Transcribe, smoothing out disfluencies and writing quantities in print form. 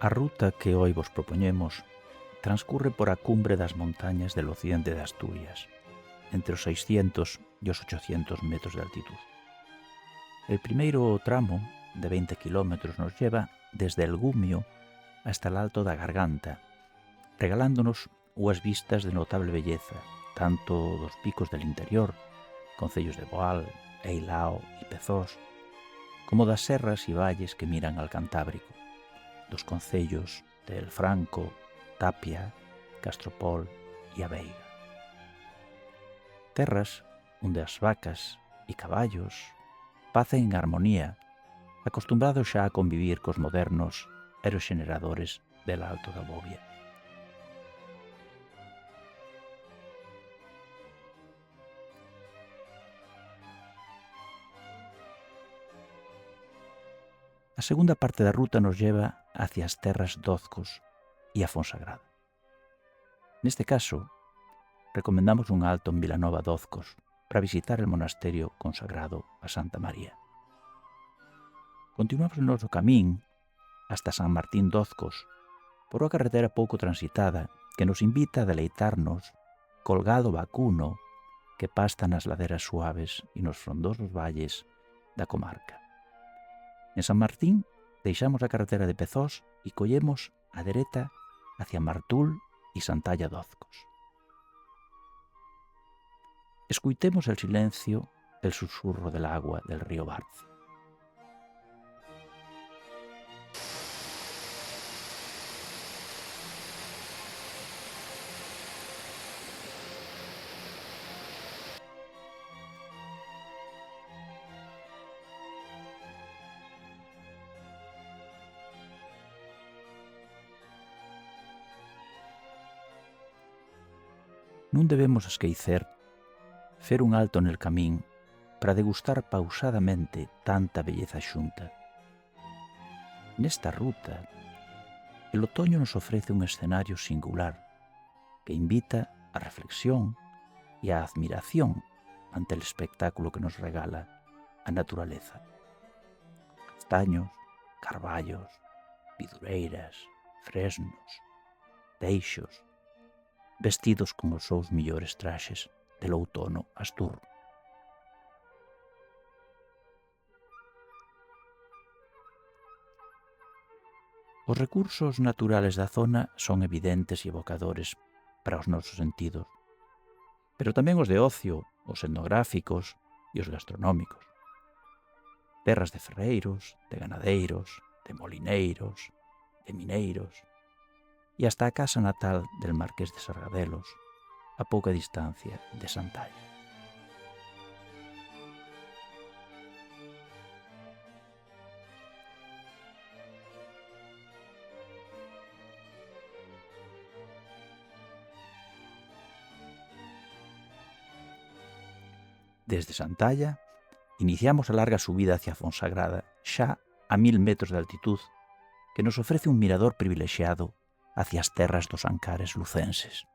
A ruta que hoy vos propoñemos transcurre por a cumbre das montañas del occidente de Asturias, entre os 600 e os 800 metros de altitud. El primeiro tramo, de 20 km, nos lleva desde el Gumio hasta el Alto da Garganta, regalándonos unhas vistas de notable belleza, tanto dos picos del interior, concellos de Boal, Eilao e Pezós, como das serras e valles que miran al Cantábrico, dos concellos de El Franco, Tapia, Castropol e a Veiga. Terras onde as vacas e caballos pacen en armonía, acostumbrados xa a convivir cos modernos aeroxeneradores del Alto da Bobia. A segunda parte da ruta nos lleva hacia as terras d'Ozcos e a Fonsagrada. Neste caso, recomendamos un alto en Vilanova d'Ozcos para visitar el monasterio consagrado a Santa María. Continuamos o noso camín hasta San Martín d'Ozcos por unha carretera pouco transitada que nos invita a deleitarnos col gado vacuno que pasta nas laderas suaves e nos frondosos valles da comarca. En San Martín deixamos a carretera de Pezós e collemos a dereita hacia Martul e Santalla d'Ozcos. Escuitemos el silencio, el susurro del agua del río Barce. Non debemos esquecer fer un alto nel camín para degustar pausadamente tanta belleza xunta. Nesta ruta, el otoño nos ofrece un escenario singular que invita a reflexión e a admiración ante el espectáculo que nos regala a naturaleza. Castaños, carballos, vidureiras, fresnos, teixos, vestidos con os seus millores traxes del outono asturro. Os recursos naturales da zona son evidentes e evocadores para os nosos sentidos, pero tamén os de ocio, os etnográficos e os gastronómicos. Terras de ferreiros, de ganadeiros, de molineiros, de mineiros, e hasta a casa natal del Marqués de Sargadelos, a pouca distancia de Santalla. Desde Santalla, iniciamos a larga subida hacia Fonsagrada, xa a 1000 metros de altitud, que nos ofrece un mirador privilexiado hacia as terras dos Ancares lucenses.